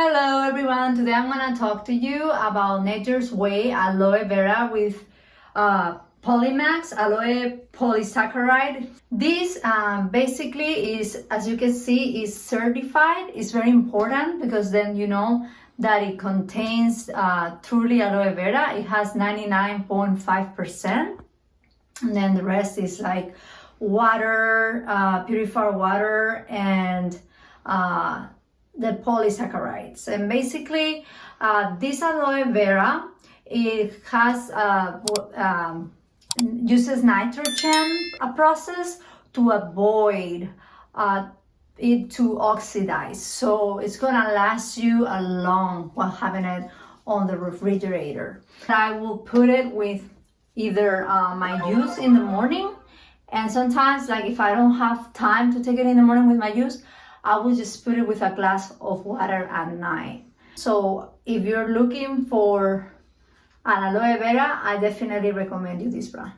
Hello everyone, today I'm going to talk to you about Nature's Way Aloe Vera with Polymax Aloe Polysaccharide. This basically is, as you can see, is certified. It's very important because then you know that it contains truly aloe vera. It has 99.5%, and then the rest is like water, purified water, and the polysaccharides. And basically this aloe vera, it has uses nitrogen process to avoid it to oxidize, so it's gonna last you a long while having it on the refrigerator. I will put it with either my juice in the morning, and sometimes, like if I don't have time to take it in the morning with my juice, I will just put it with a glass of water at night. So if you're looking for an aloe vera, I definitely recommend you this brand.